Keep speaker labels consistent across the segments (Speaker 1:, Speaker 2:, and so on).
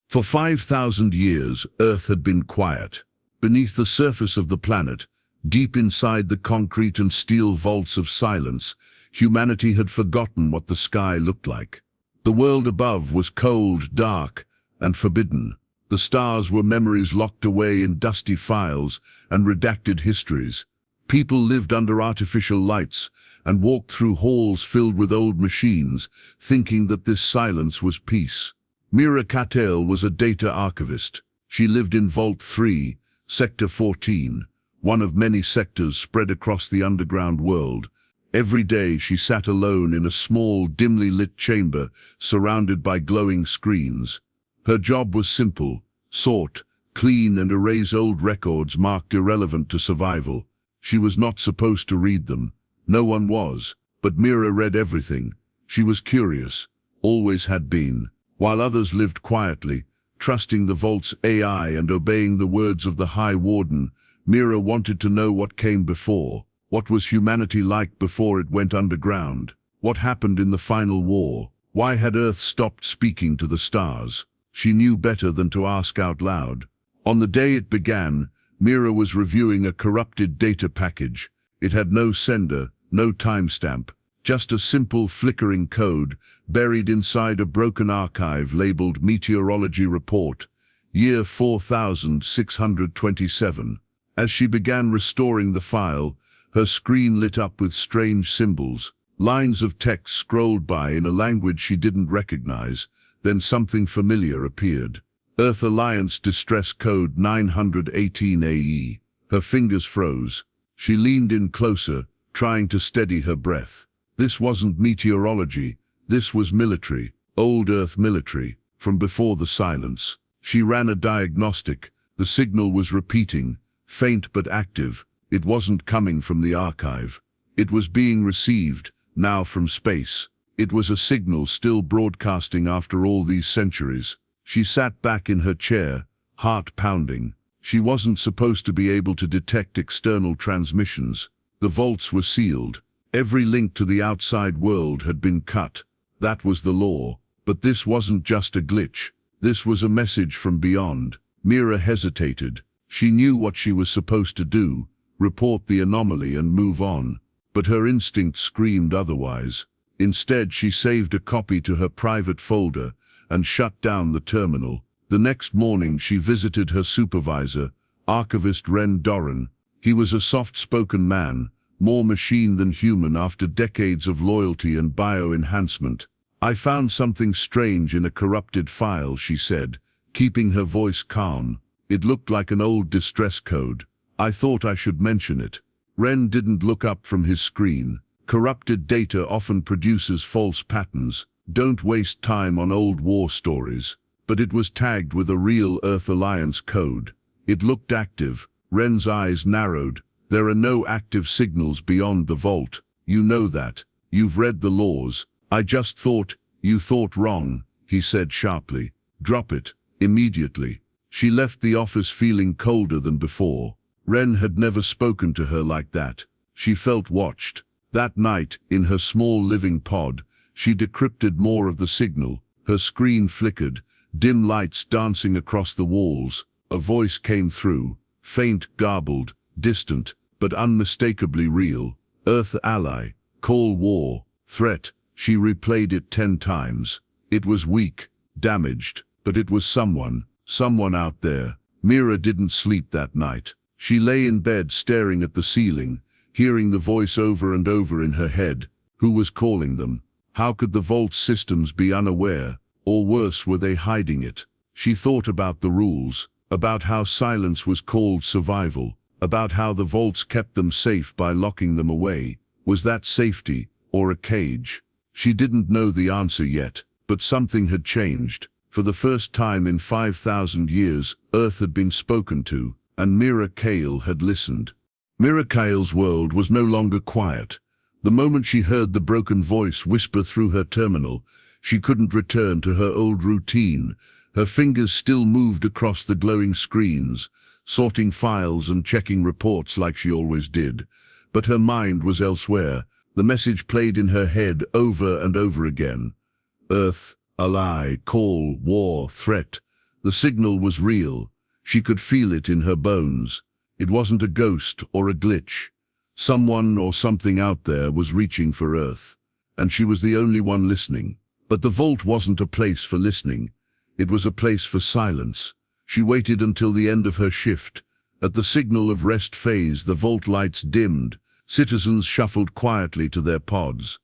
Speaker 1: For 5,000 years, Earth had been quiet. Beneath the surface of the planet, deep inside the concrete and steel vaults of silence, humanity had forgotten what the sky looked like. The world above was cold, dark, and forbidden. The stars were memories locked away in dusty files and redacted histories. People lived under artificial lights and walked through halls filled with old machines, thinking that this silence was peace. Mira Cattell was a data archivist. She lived in Vault 3, Sector 14, one of many sectors spread across the underground world. Every day she sat alone in a small, dimly lit chamber surrounded by glowing screens. Her job was simple: sort, clean and erase old records marked irrelevant to survival. She was not supposed to read them. No one was. But Mira read everything. She was curious, always had been. While others lived quietly, trusting the Vault's AI and obeying the words of the High Warden, Mira wanted to know what came before. What was humanity like before it went underground? What happened in the final war? Why had Earth stopped speaking to the stars? She knew better than to ask out loud. On the day it began, Mira was reviewing a corrupted data package. It had no sender, no timestamp, just a simple flickering code buried inside a broken archive labeled Meteorology Report, year 4627. As she began restoring the file, her screen lit up with strange symbols. Lines of text scrolled by in a language she didn't recognize. Then something familiar appeared. Earth Alliance Distress Code 918 AE. Her fingers froze. She leaned in closer, trying to steady her breath. This wasn't meteorology. This was military. Old Earth military. From before the silence. She ran a diagnostic. The signal was repeating, faint but active. It wasn't coming from the archive. It was being received, now from space. It was a signal still broadcasting after all these centuries. She sat back in her chair, heart pounding. She wasn't supposed to be able to detect external transmissions. The vaults were sealed. Every link to the outside world had been cut. That was the law. But this wasn't just a glitch. This was a message from beyond. Mira hesitated. She knew what she was supposed to do: report the anomaly and move on. But her instinct screamed otherwise. Instead, she saved a copy to her private folder and shut down the terminal. The next morning, she visited her supervisor, archivist Ren Doran. He was a soft-spoken man, more machine than human after decades of loyalty and bio-enhancement. "I found something strange in a corrupted file," she said, keeping her voice calm. "It looked like an old distress code. I thought I should mention it." Ren didn't look up from his screen. Corrupted data often produces false patterns. Don't waste time on old war stories. But it was tagged with a real Earth Alliance code. It looked active. Ren's eyes narrowed. "There are no active signals beyond the vault. You know that. You've read the laws." "I just thought you thought wrong," he said sharply. "Drop it, immediately." She left the office feeling colder than before. Ren had never spoken to her like that. She felt watched. That night, in her small living pod, she decrypted more of the signal. Her screen flickered, dim lights dancing across the walls. A voice came through, faint, garbled, distant, but unmistakably real. "Earth ally, call war, threat." She replayed it 10 times. It was weak, damaged, but it was someone out there. Mira didn't sleep that night. She lay in bed staring at the ceiling, hearing the voice over and over in her head. Who was calling them? How could the Vault systems be unaware? Or worse, were they hiding it? She thought about the rules, about how silence was called survival, about how the Vaults kept them safe by locking them away. Was that safety, or a cage? She didn't know the answer yet, but something had changed. For the first time in 5,000 years, Earth had been spoken to, and Mira Kale had listened. Mira Kale's world was no longer quiet. The moment she heard the broken voice whisper through her terminal, she couldn't return to her old routine. Her fingers still moved across the glowing screens, sorting files and checking reports like she always did. But her mind was elsewhere. The message played in her head over and over again. Earth, ally, call, war, threat. The signal was real. She could feel it in her bones. It wasn't a ghost or a glitch. Someone or something out there was reaching for Earth, and she was the only one listening. But the vault wasn't a place for listening. It was a place for silence. She waited until the end of her shift. At the signal of rest phase, the vault lights dimmed. Citizens shuffled quietly to their pods.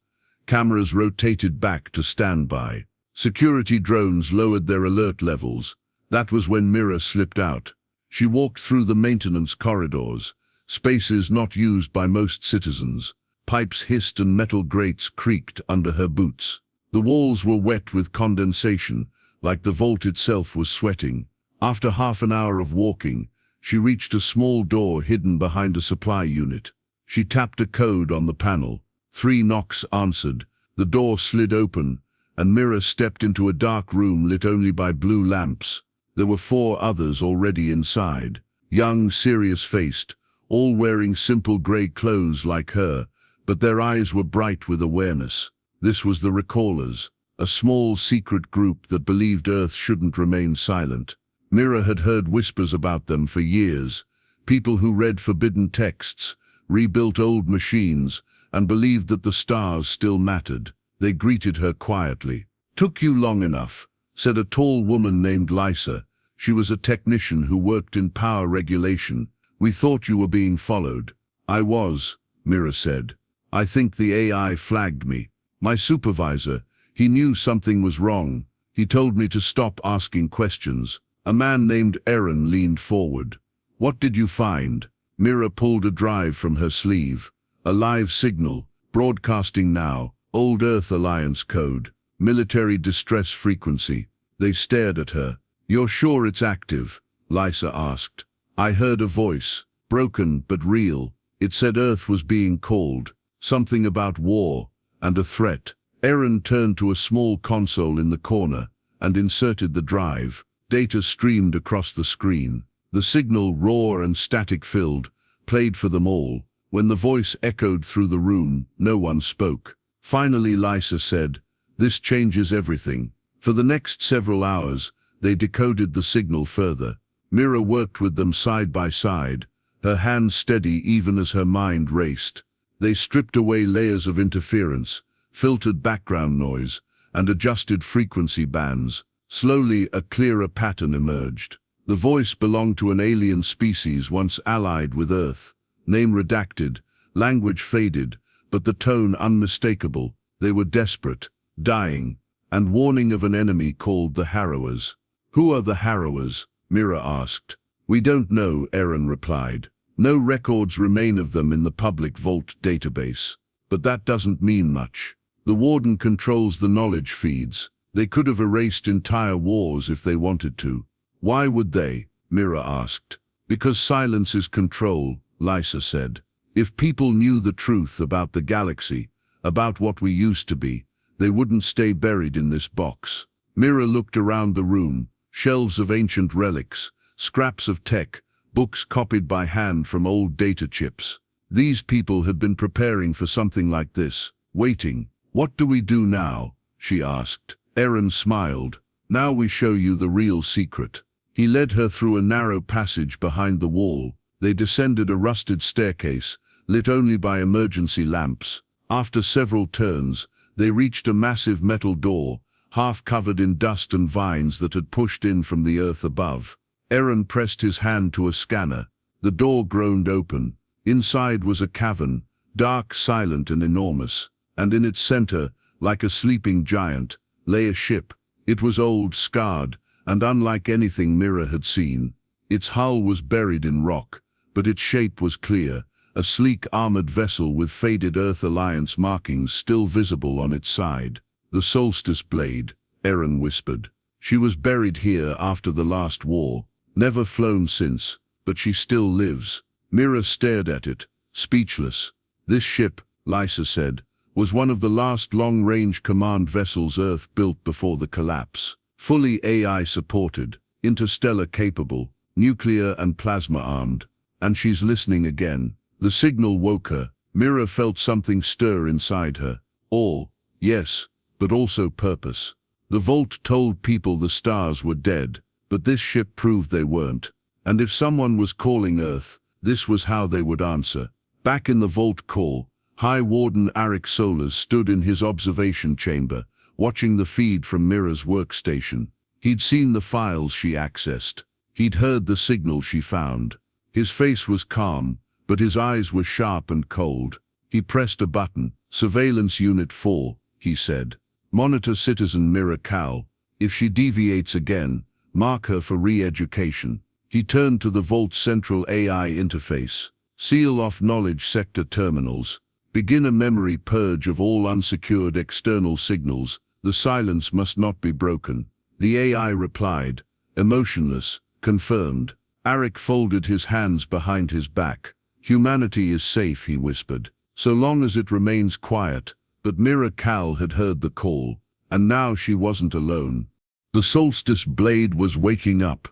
Speaker 1: Cameras rotated back to standby. Security drones lowered their alert levels. That was when Mira slipped out. She walked through the maintenance corridors, spaces not used by most citizens. Pipes hissed and metal grates creaked under her boots. The walls were wet with condensation, like the vault itself was sweating. After half an hour of walking, she reached a small door hidden behind a supply unit. She tapped a code on the panel. 3 knocks answered. The door slid open, and Mira stepped into a dark room lit only by blue lamps. There were 4 others already inside, young, serious-faced, all wearing simple grey clothes like her, but their eyes were bright with awareness. This was the Recallers, a small secret group that believed Earth shouldn't remain silent. Mira had heard whispers about them for years, people who read forbidden texts, rebuilt old machines, and believed that the stars still mattered. They greeted her quietly. "Took you long enough," said a tall woman named Lysa. She was a technician who worked in power regulation. "We thought you were being followed." "I was," Mira said. "I think the AI flagged me. My supervisor, he knew something was wrong. He told me to stop asking questions." A man named Aaron leaned forward. "What did you find?" Mira pulled a drive from her sleeve. "A live signal, broadcasting now, Old Earth Alliance code, military distress frequency." They stared at her. "You're sure it's active?" Lysa asked. "I heard a voice, broken but real. It said Earth was being called, something about war, and a threat." Aaron turned to a small console in the corner and inserted the drive. Data streamed across the screen. The signal, raw and static-filled, played for them all. When the voice echoed through the room, no one spoke. Finally Lysa said, "This changes everything." For the next several hours, they decoded the signal further. Mira worked with them side by side, her hands steady even as her mind raced. They stripped away layers of interference, filtered background noise, and adjusted frequency bands. Slowly, a clearer pattern emerged. The voice belonged to an alien species once allied with Earth. Name redacted, language faded, but the tone unmistakable. They were desperate, dying, and warning of an enemy called the Harrowers. "Who are the Harrowers?" Mira asked. "We don't know," Aaron replied. "No records remain of them in the public vault database. But that doesn't mean much. The Warden controls the knowledge feeds. They could have erased entire wars if they wanted to." "Why would they?" Mira asked. "Because silence is control," Lysa said. "If people knew the truth about the galaxy, about what we used to be, they wouldn't stay buried in this box." Mira looked around the room, shelves of ancient relics, scraps of tech, books copied by hand from old data chips. These people had been preparing for something like this, waiting. "What do we do now?" she asked. Aaron smiled. "Now we show you the real secret." He led her through a narrow passage behind the wall. They descended a rusted staircase, lit only by emergency lamps. After several turns, they reached a massive metal door, half covered in dust and vines that had pushed in from the earth above. Aaron pressed his hand to a scanner. The door groaned open. Inside was a cavern, dark, silent, and enormous. And in its center, like a sleeping giant, lay a ship. It was old, scarred, and unlike anything Mira had seen. Its hull was buried in rock, but its shape was clear, a sleek armored vessel with faded Earth Alliance markings still visible on its side. "The Solstice Blade," Aaron whispered. "She was buried here after the last war. Never flown since, but she still lives." Mira stared at it, speechless. "This ship," Lysa said, "was one of the last long-range command vessels Earth built before the collapse. Fully AI-supported, interstellar-capable, nuclear and plasma-armed. And she's listening again." The signal woke her. Mira felt something stir inside her. Awe, yes, but also purpose. The vault told people the stars were dead, But this ship proved they weren't. And if someone was calling Earth, this was how they would answer. Back in the Vault Core, High Warden Arik Solas stood in his observation chamber, watching the feed from Mira's workstation. He'd seen the files she accessed. He'd heard the signal she found. His face was calm, but his eyes were sharp and cold. He pressed a button. "Surveillance Unit 4, he said. "Monitor Citizen Mira Cal. If she deviates again, mark her for re-education." He turned to the Vault's central AI interface. "Seal off knowledge sector terminals. Begin a memory purge of all unsecured external signals. The silence must not be broken." The AI replied, emotionless, confirmed. Arik folded his hands behind his back. "Humanity is safe," he whispered, "so long as it remains quiet." But Mira Cal had heard the call, and now she wasn't alone. The Solstice Blade was waking up.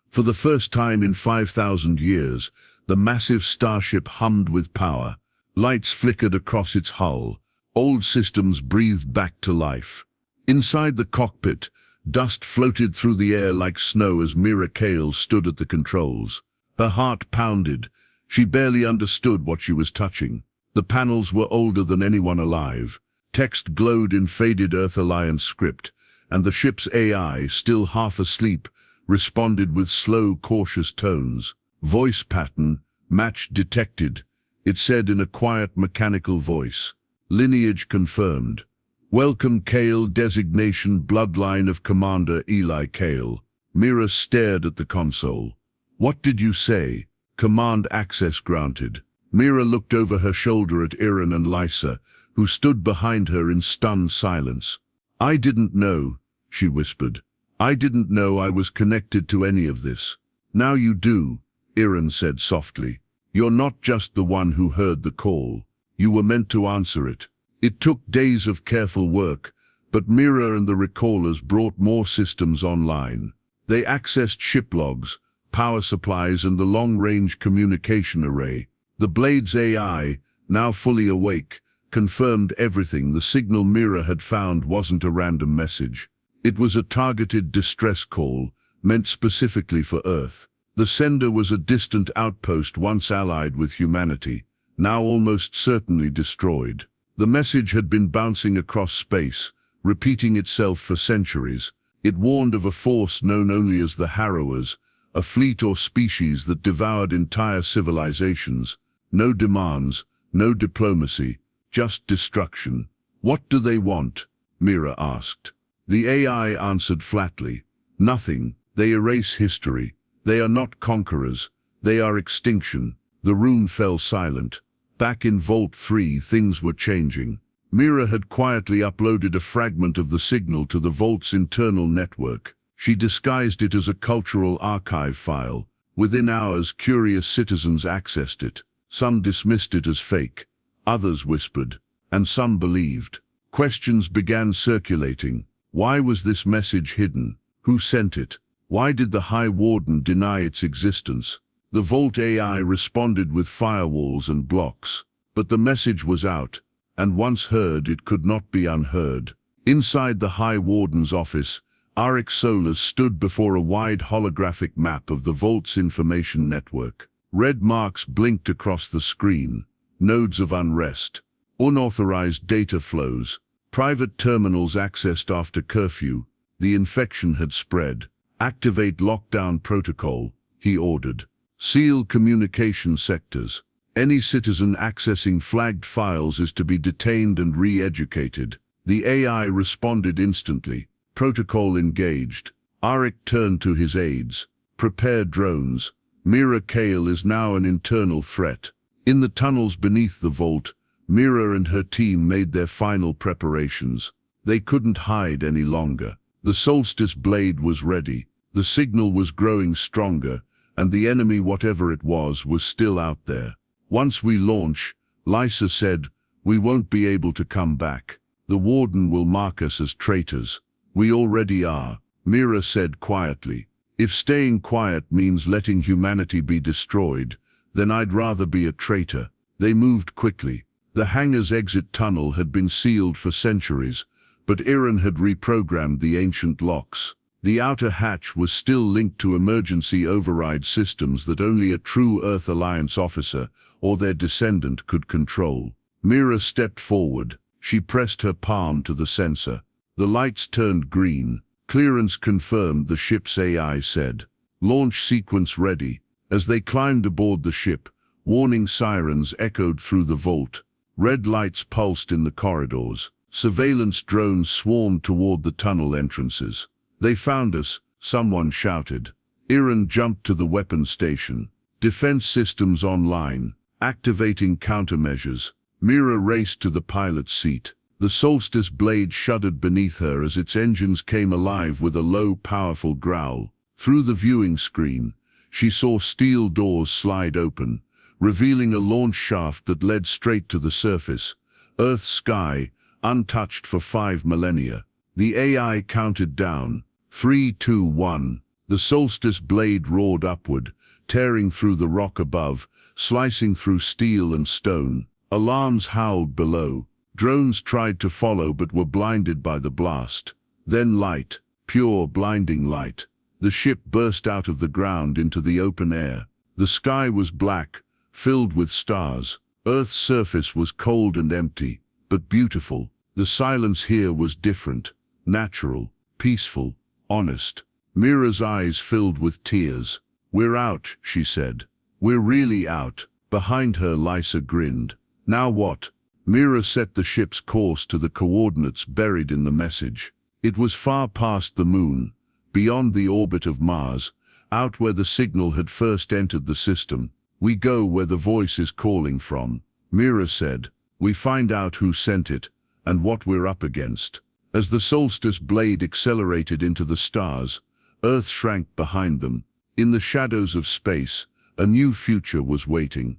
Speaker 1: For the first time in 5,000 years, the massive starship hummed with power. Lights flickered across its hull. Old systems breathed back to life. Inside the cockpit, dust floated through the air like snow as Mira Cal stood at the controls. Her heart pounded. She barely understood what she was touching. The panels were older than anyone alive. Text glowed in faded Earth Alliance script, and the ship's AI, still half asleep, responded with slow, cautious tones. "Voice pattern, match detected," it said in a quiet, mechanical voice. "Lineage confirmed. Welcome Cal, designation bloodline of Commander Eli Cal." Mira stared at the console. "What did you say?" "Command access granted." Mira looked over her shoulder at Iran and Lysa, who stood behind her in stunned silence. "I didn't know," she whispered. "I didn't know I was connected to any of this." "Now you do," Iran said softly. "You're not just the one who heard the call. You were meant to answer it." It took days of careful work, but Mira and the recallers brought more systems online. They accessed ship logs, power supplies, and the long-range communication array. The Blade's AI, now fully awake, confirmed everything. The signal Mira had found wasn't a random message. It was a targeted distress call, meant specifically for Earth. The sender was a distant outpost once allied with humanity, now almost certainly destroyed. The message had been bouncing across space, repeating itself for centuries. It warned of a force known only as the Harrowers, a fleet or species that devoured entire civilizations. No demands, no diplomacy, just destruction. "What do they want?" Mira asked. The AI answered flatly. "Nothing. They erase history. They are not conquerors. They are extinction." The room fell silent. Back in Vault 3, things were changing. Mira had quietly uploaded a fragment of the signal to the Vault's internal network. She disguised it as a cultural archive file. Within hours, curious citizens accessed it. Some dismissed it as fake. Others whispered. And some believed. Questions began circulating. Why was this message hidden? Who sent it? Why did the High Warden deny its existence? The Vault AI responded with firewalls and blocks. But the message was out, and once heard, it could not be unheard. Inside the High Warden's office, Arik Solas stood before a wide holographic map of the Vault's information network. Red marks blinked across the screen. Nodes of unrest. Unauthorized data flows. Private terminals accessed after curfew. The infection had spread. "Activate lockdown protocol," he ordered. "Seal communication sectors. Any citizen accessing flagged files is to be detained and re-educated." The AI responded instantly. Protocol engaged. Arik turned to his aides. "Prepare drones. Mira Cal is now an internal threat." In the tunnels beneath the Vault, Mira and her team made their final preparations. They couldn't hide any longer. The Solstice Blade was ready. The signal was growing stronger, and the enemy, whatever it was still out there. "Once we launch," Lysa said, "we won't be able to come back. The Warden will mark us as traitors." "We already are," Mira said quietly. "If staying quiet means letting humanity be destroyed, then I'd rather be a traitor." They moved quickly. The hangar's exit tunnel had been sealed for centuries, but Iran had reprogrammed the ancient locks. The outer hatch was still linked to emergency override systems that only a true Earth Alliance officer or their descendant could control. Mira stepped forward. She pressed her palm to the sensor. The lights turned green. Clearance confirmed, the ship's AI said. Launch sequence ready. As they climbed aboard the ship, warning sirens echoed through the vault. Red lights pulsed in the corridors. Surveillance drones swarmed toward the tunnel entrances. They found us, someone shouted. Iran jumped to the weapons station. Defense systems online. Activating countermeasures. Mira raced to the pilot's seat. The Solstice blade shuddered beneath her as its engines came alive with a low, powerful growl. Through the viewing screen, she saw steel doors slide open, revealing a launch shaft that led straight to the surface. Earth's sky, untouched for 5 millennia. The AI counted down. 3, 2, 1. The Solstice blade roared upward, tearing through the rock above, slicing through steel and stone. Alarms howled below. Drones tried to follow but were blinded by the blast. Then light, pure blinding light. The ship burst out of the ground into the open air. The sky was black, filled with stars. Earth's surface was cold and empty, but beautiful. The silence here was different, natural, peaceful, honest. Mira's eyes filled with tears. "We're out," she said. "We're really out." Behind her, Lysa grinned. "Now what?" Mira set the ship's course to the coordinates buried in the message. It was far past the moon, beyond the orbit of Mars, out where the signal had first entered the system. "We go where the voice is calling from," Mira said. "We find out who sent it, and what we're up against." As the Solstice blade accelerated into the stars, Earth shrank behind them. In the shadows of space, a new future was waiting.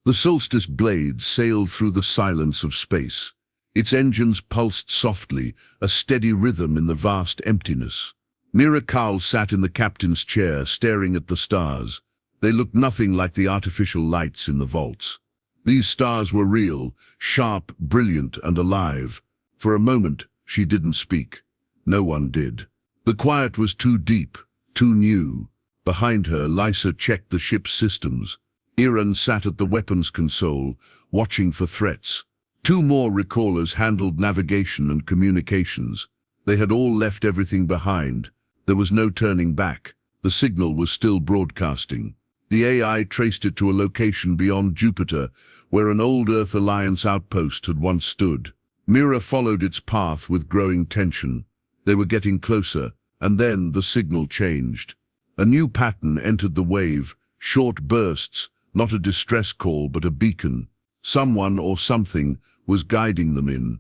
Speaker 1: The Solstice blade sailed through the silence of space. Its engines pulsed softly, a steady rhythm in the vast emptiness. Mira Kal sat in the captain's chair, staring at the stars. They looked nothing like the artificial lights in the vaults. These stars were real, sharp, brilliant, and alive. For a moment, she didn't speak. No one did. The quiet was too deep, too new. Behind her, Lysa checked the ship's systems. Iran sat at the weapons console, watching for threats. 2 more recallers handled navigation and communications. They had all left everything behind. There was no turning back. The signal was still broadcasting. The AI traced it to a location beyond Jupiter, where an old Earth Alliance outpost had once stood. Mira followed its path with growing tension. They were getting closer, and then the signal changed. A new pattern entered the wave, short bursts, not a distress call but a beacon. Someone or something was guiding them in.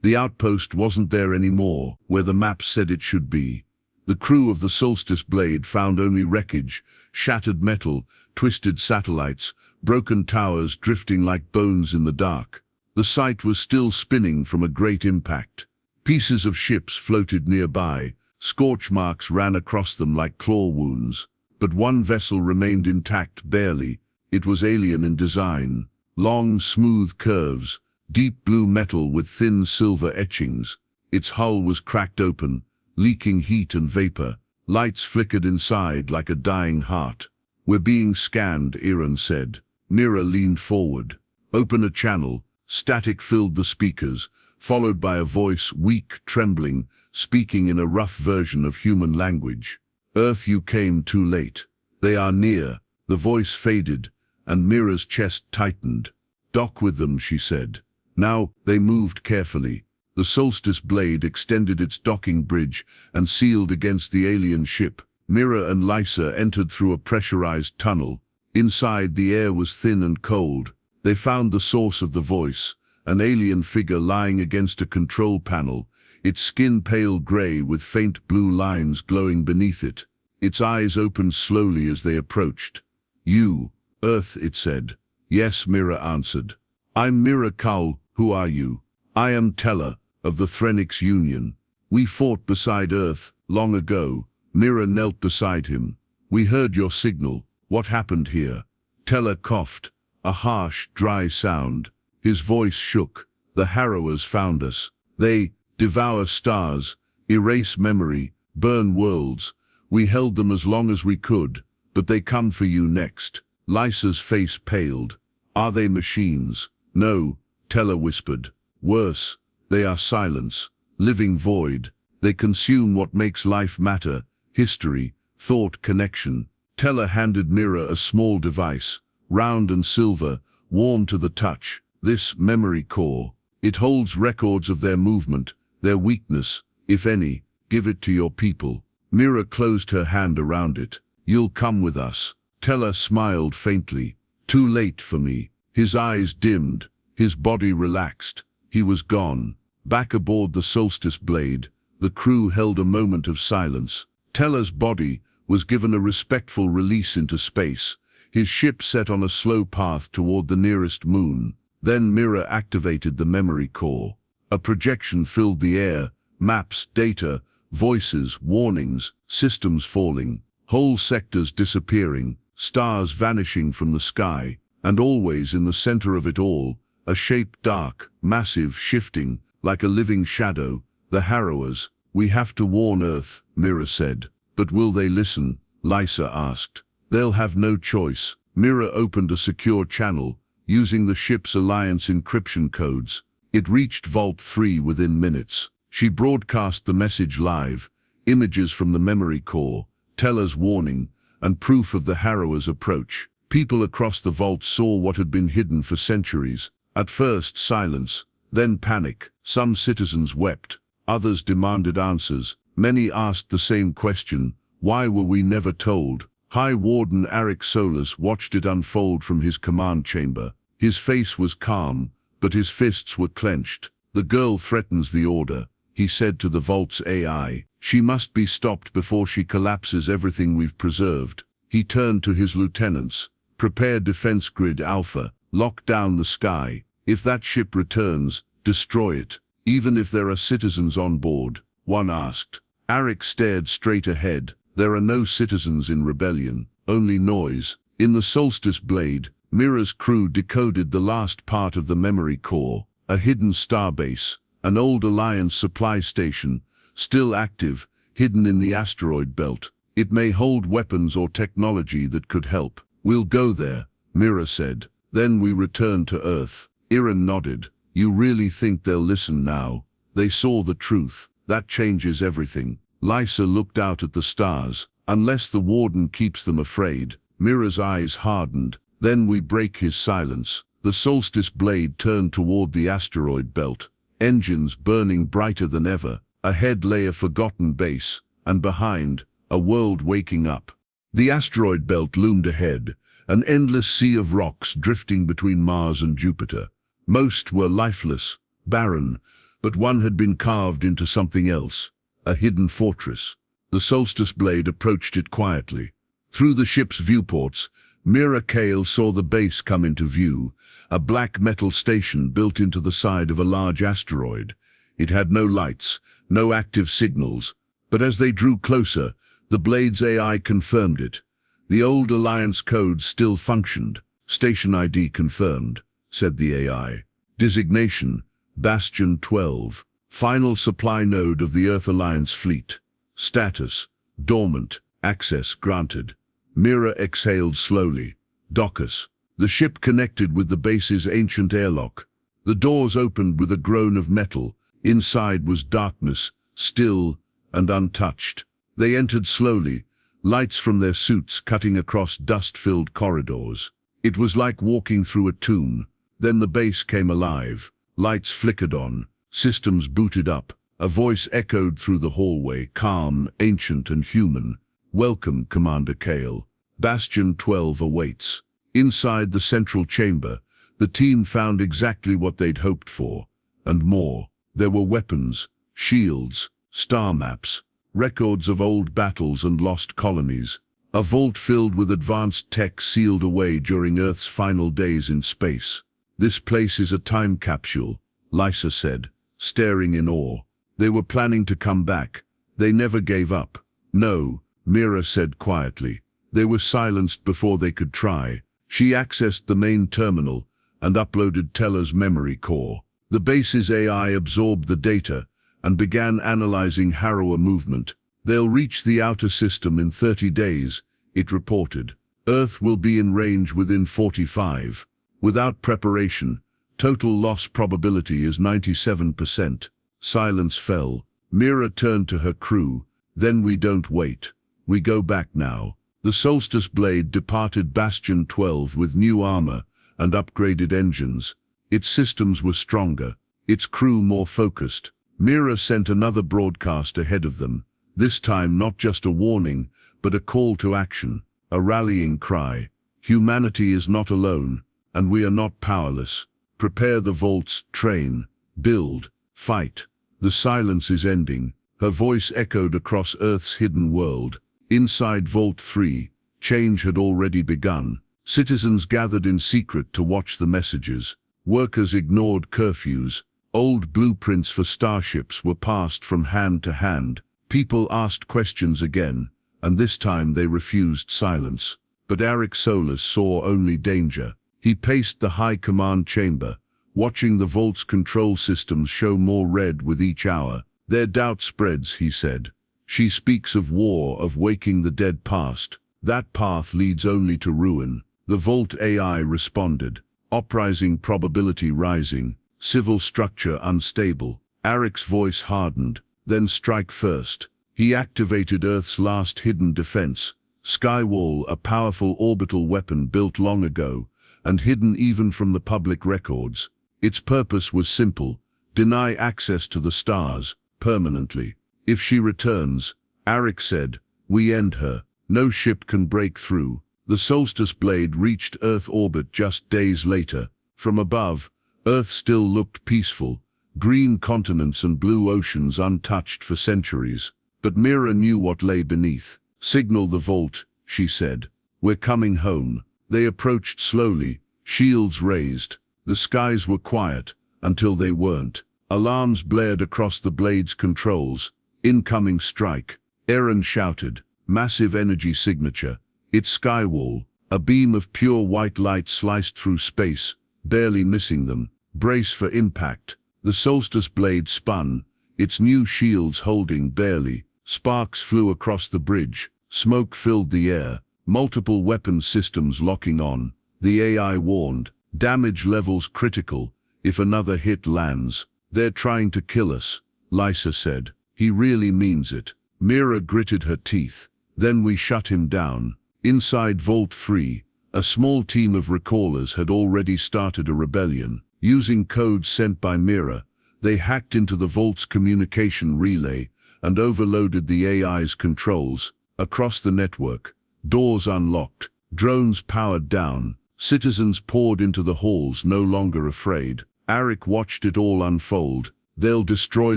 Speaker 1: The outpost wasn't there anymore, where the map said it should be. The crew of the Solstice blade found only wreckage, shattered metal, twisted satellites, broken towers drifting like bones in the dark. The site was still spinning from a great impact. Pieces of ships floated nearby. Scorch marks ran across them like claw wounds. But one vessel remained intact, barely. It was alien in design. Long, smooth curves, deep blue metal with thin silver etchings. Its hull was cracked open, leaking heat and vapor. Lights flickered inside like a dying heart. "We're being scanned," Iran said. Mira leaned forward. "Open a channel." Static filled the speakers, followed by a voice, weak, trembling, speaking in a rough version of human language. "Earth, you came too late. They are near." The voice faded, and Mira's chest tightened. "Dock with them," she said. Now, they moved carefully. The Solstice blade extended its docking bridge and sealed against the alien ship. Mira and Lysa entered through a pressurized tunnel. Inside, the air was thin and cold. They found the source of the voice, an alien figure lying against a control panel, its skin pale gray with faint blue lines glowing beneath it. Its eyes opened slowly as they approached. "You, Earth," it said. "Yes," Mira answered. "I'm Mira Kal. Who are you?" "I am Teller, of the Threnix Union. We fought beside Earth, long ago." Mira knelt beside him. "We heard your signal. What happened here?" Teller coughed, a harsh, dry sound. His voice shook. "The Harrowers found us. They devour stars, erase memory, Burn worlds. We held them as long as we could, but they come for you next. Lysa's face paled. Are they machines? No, Teller whispered. Worse, they are silence, living void. They consume what makes life matter, history, thought, connection. Teller handed Mira a small device, round and silver, warm to the touch. This memory core. It holds records of their movement, their weakness, if any. Give it to your people. Mira closed her hand around it. You'll come with us. Teller smiled faintly. Too late for me. His eyes dimmed. His body relaxed. He was gone. Back aboard the Solstice Blade, the crew held a moment of silence. Teller's body was given a respectful release into space, his ship set on a slow path toward the nearest moon. Then Mira activated the memory core. A projection filled the air, maps, data, voices, warnings, systems falling, whole sectors disappearing, stars vanishing from the sky, and always in the center of it all, a shape dark, massive, shifting, like a living shadow. The Harrowers. We have to warn Earth, Mira said. But will they listen? Lysa asked. They'll have no choice. Mira opened a secure channel, using the ship's Alliance encryption codes. It reached Vault 3 within minutes. She broadcast the message live, images from the memory core, Teller's warning, and proof of the Harrowers' approach. People across the vault saw what had been hidden for centuries. At first silence, then panic. Some citizens wept. Others demanded answers. Many asked the same question, why were we never told? High Warden Arik Solus watched it unfold from his command chamber. His face was calm, but his fists were clenched. The girl threatens the order, he said to the vault's AI. She must be stopped before she collapses everything we've preserved. He turned to his lieutenants. Prepare Defense Grid Alpha. Lock down the sky. If that ship returns, destroy it. Even if there are citizens on board, one asked. Arik stared straight ahead. There are no citizens in rebellion, only noise. In the Solstice Blade, Mira's crew decoded the last part of the memory core, a hidden starbase, an old Alliance supply station, still active, hidden in the asteroid belt. It may hold weapons or technology that could help. We'll go there, Mira said. Then we return to Earth. Iran nodded. You really think they'll listen now? They saw the truth. That changes everything. Lysa looked out at the stars. Unless the Warden keeps them afraid. Mira's eyes hardened. Then we break his silence. The Solstice Blade turned toward the asteroid belt. Engines burning brighter than ever. Ahead lay a forgotten base, and behind, a world waking up. The asteroid belt loomed ahead, an endless sea of rocks drifting between Mars and Jupiter. Most were lifeless, barren, but one had been carved into something else, a hidden fortress. The Solstice Blade approached it quietly. Through the ship's viewports, Mira Kale saw the base come into view, a black metal station built into the side of a large asteroid. It had no lights, no active signals, but as they drew closer, the Blade's AI confirmed it. The old Alliance code still functioned. Station ID confirmed, said the AI. Designation, Bastion 12. Final supply node of the Earth Alliance fleet. Status, dormant. Access granted. Mira exhaled slowly. Dockus. The ship connected with the base's ancient airlock. The doors opened with a groan of metal. Inside was darkness, still and untouched. They entered slowly, lights from their suits cutting across dust-filled corridors. It was like walking through a tomb. Then the base came alive. Lights flickered on. Systems booted up. A voice echoed through the hallway, calm, ancient and human. Welcome, Commander Kale. Bastion 12 awaits. Inside the central chamber, the team found exactly what they'd hoped for, and more. There were weapons, shields, star maps, records of old battles and lost colonies. A vault filled with advanced tech sealed away during Earth's final days in space. This place is a time capsule, Lysa said, staring in awe. They were planning to come back. They never gave up. No, Mira said quietly. They were silenced before they could try. She accessed the main terminal and uploaded Teller's memory core. The base's AI absorbed the data and began analyzing Harrower movement. They'll reach the outer system in 30 days, it reported. Earth will be in range within 45. Without preparation, total loss probability is 97%. Silence fell. Mira turned to her crew. Then we don't wait. We go back now. The Solstice Blade departed Bastion 12 with new armor and upgraded engines. Its systems were stronger, its crew more focused. Mira sent another broadcast ahead of them, this time not just a warning, but a call to action, a rallying cry. Humanity is not alone, and we are not powerless. Prepare the vaults, train, build, fight. The silence is ending. Her voice echoed across Earth's hidden world. Inside Vault 3, change had already begun. Citizens gathered in secret to watch the messages. Workers ignored curfews. Old blueprints for starships were passed from hand to hand. People asked questions again, and this time they refused silence. But Eric Solis saw only danger. He paced the high command chamber, watching the vault's control systems show more red with each hour. Their doubt spreads, he said. She speaks of war, of waking the dead past. That path leads only to ruin. The Vault AI responded. Uprising probability rising. Civil structure unstable. Eric's voice hardened. Then strike first. He activated Earth's last hidden defense. Skywall, a powerful orbital weapon built long ago, and hidden even from the public records. Its purpose was simple. Deny access to the stars, permanently. If she returns, Eric said, we end her. No ship can break through. The Solstice Blade reached Earth orbit just days later. From above, Earth still looked peaceful. Green continents and blue oceans untouched for centuries. But Mira knew what lay beneath. Signal the vault, she said. We're coming home. They approached slowly, shields raised. The skies were quiet, until they weren't. Alarms blared across the blade's controls. Incoming strike. Aaron shouted. Massive energy signature. Its skywall. A beam of pure white light sliced through space, barely missing them. Brace for impact. The Solstice Blade spun, its new shields holding barely. Sparks flew across the bridge. Smoke filled the air. Multiple weapon systems locking on. The AI warned. Damage levels critical. If another hit lands, they're trying to kill us, Lysa said. He really means it. Mira gritted her teeth. Then we shut him down. Inside Vault 3, a small team of recallers had already started a rebellion. Using codes sent by Mira, they hacked into the Vault's communication relay and overloaded the AI's controls. Across the network, doors unlocked, drones powered down, citizens poured into the halls no longer afraid. Eric watched it all unfold. They'll destroy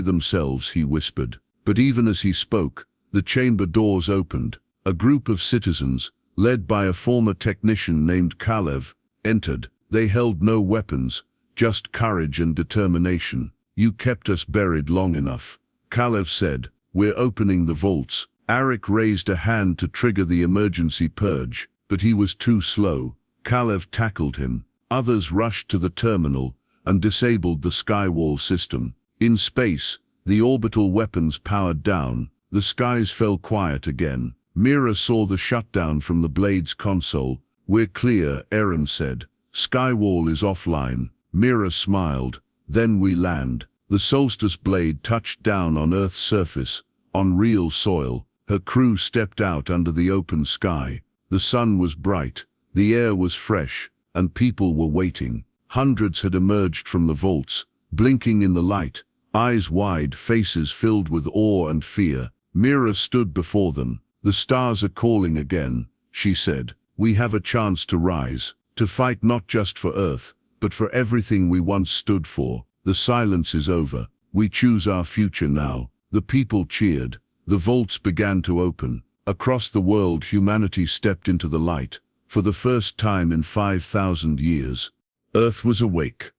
Speaker 1: themselves, he whispered. But even as he spoke, the chamber doors opened. A group of citizens, led by a former technician named Kalev, entered. They held no weapons, just courage and determination. You kept us buried long enough, Kalev said. We're opening the vaults. Eric raised a hand to trigger the emergency purge, but he was too slow. Kalev tackled him. Others rushed to the terminal and disabled the skywall system. In space, the orbital weapons powered down. The skies fell quiet again. Mira saw the shutdown from the Blade's console. We're clear, Aaron said. Skywall is offline. Mira smiled. Then we land. The Solstice Blade touched down on Earth's surface, on real soil. Her crew stepped out under the open sky. The sun was bright, the air was fresh, and people were waiting. Hundreds had emerged from the vaults, blinking in the light, eyes wide, faces filled with awe and fear. Mira stood before them. The stars are calling again, she said. We have a chance to rise, to fight not just for Earth, but for everything we once stood for. The silence is over. We choose our future now. The people cheered. The vaults began to open. Across the world, humanity stepped into the light. For the first time in 5,000 years, Earth was awake.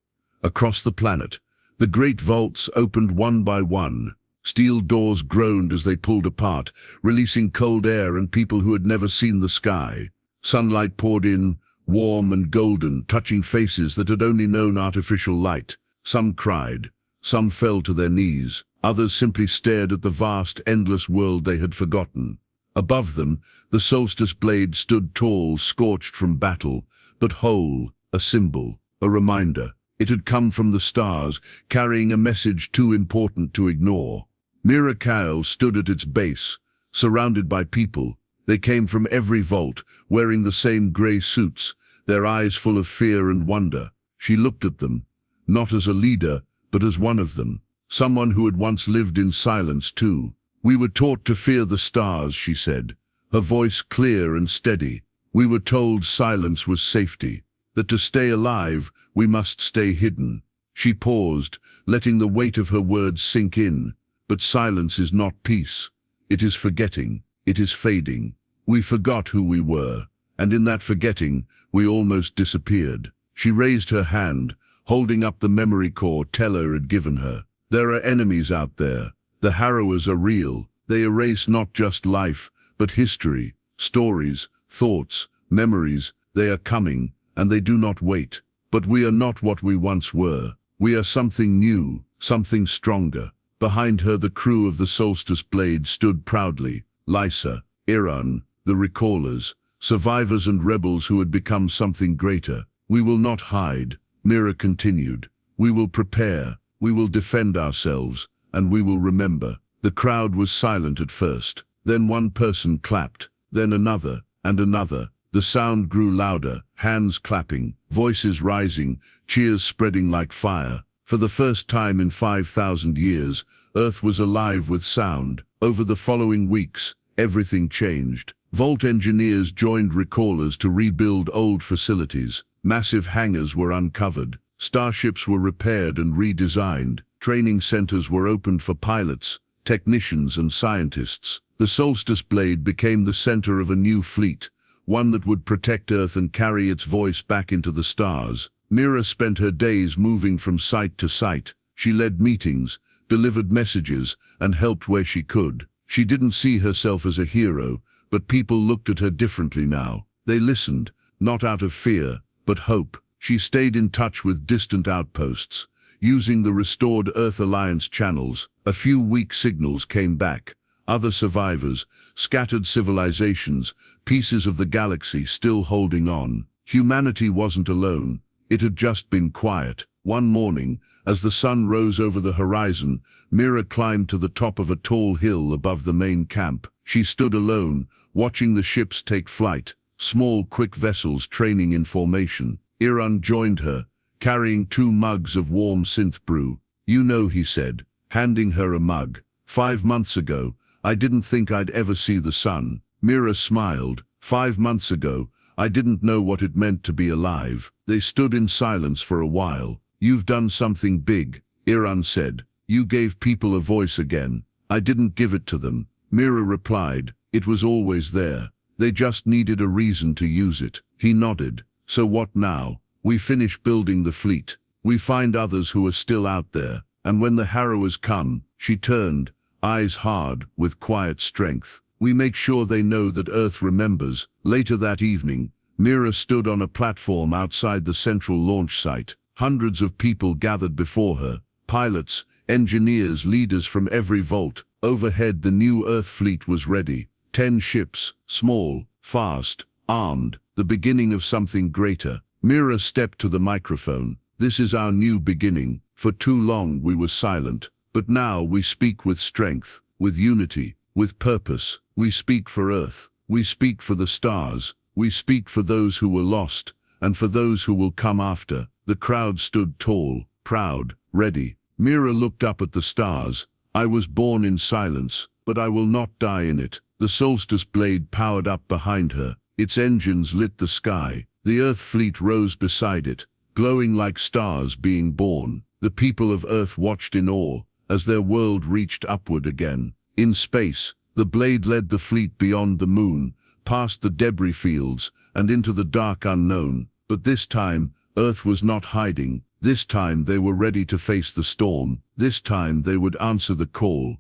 Speaker 1: Across the planet, the great vaults opened one by one. Steel doors groaned as they pulled apart, releasing cold air and people who had never seen the sky. Sunlight poured in, warm and golden, touching faces that had only known artificial light. Some cried, some fell to their knees, Others simply stared at the vast, endless world they had forgotten. Above them, the solstice blade stood tall, scorched from battle, but whole, a symbol, a reminder. It had come from the stars, carrying a message too important to ignore. Miracale stood at its base, surrounded by people. They came from every vault, wearing the same grey suits, their eyes full of fear and wonder. She looked at them, not as a leader, but as one of them, someone who had once lived in silence too. "We were taught to fear the stars," she said, her voice clear and steady. "We were told silence was safety, that to stay alive, we must stay hidden." She paused, letting the weight of her words sink in. But silence is not peace. It is forgetting. It is fading. We forgot who we were, and in that forgetting, we almost disappeared. She raised her hand, holding up the memory core Teller had given her. "There are enemies out there. The harrowers are real. They erase not just life, but history, stories, thoughts, memories. They are coming, and they do not wait. But we are not what we once were. We are something new, something stronger." Behind her, the crew of the Solstice Blade stood proudly. Lysa, Iran, the Recallers, survivors and rebels who had become something greater. "We will not hide," Mira continued. "We will prepare, we will defend ourselves, and we will remember." The crowd was silent at first. Then one person clapped, then another, and another. The sound grew louder, hands clapping, voices rising, cheers spreading like fire. For the first time in 5,000 years, Earth was alive with sound. Over the following weeks, everything changed. Vault engineers joined Recallers to rebuild old facilities. Massive hangars were uncovered. Starships were repaired and redesigned. Training centers were opened for pilots, technicians and scientists. The Solstice Blade became the center of a new fleet, one that would protect Earth and carry its voice back into the stars. Mira spent her days moving from site to site. She led meetings, delivered messages, and helped where she could. She didn't see herself as a hero, but people looked at her differently now. They listened, not out of fear, but hope. She stayed in touch with distant outposts, using the restored Earth Alliance channels. A few weak signals came back. Other survivors, scattered civilizations, pieces of the galaxy still holding on. Humanity wasn't alone. It had just been quiet. One morning, as the sun rose over the horizon, Mira climbed to the top of a tall hill above the main camp. She stood alone, watching the ships take flight, small, quick vessels training in formation. Iran joined her, carrying 2 mugs of warm synth brew. "You know," he said, handing her a mug. "5 months ago, I didn't think I'd ever see the sun." Mira smiled. "5 months ago, I didn't know what it meant to be alive." They stood in silence for a while. "You've done something big," Iran said. "You gave people a voice again." "I didn't give it to them," Mira replied. "It was always there. They just needed a reason to use it." He nodded. "So what now?" "We finish building the fleet. We find others who are still out there. And when the harrowers come," she turned, eyes hard, with quiet strength, "we make sure they know that Earth remembers." Later that evening, Mira stood on a platform outside the central launch site. Hundreds of people gathered before her. Pilots, engineers, leaders from every vault. Overhead, the new Earth fleet was ready. 10 ships, small, fast, armed, the beginning of something greater. Mira stepped to the microphone. "This is our new beginning. For too long we were silent. But now we speak with strength, with unity, with purpose. We speak for Earth. We speak for the stars. We speak for those who were lost, and for those who will come after." The crowd stood tall, proud, ready. Mira looked up at the stars. "I was born in silence, but I will not die in it." The Solstice Blade powered up behind her. Its engines lit the sky. The Earth fleet rose beside it, glowing like stars being born. The people of Earth watched in awe, as their world reached upward again. In space, the blade led the fleet beyond the moon, past the debris fields, and into the dark unknown. But this time, Earth was not hiding. This time they were ready to face the storm. This time they would answer the call.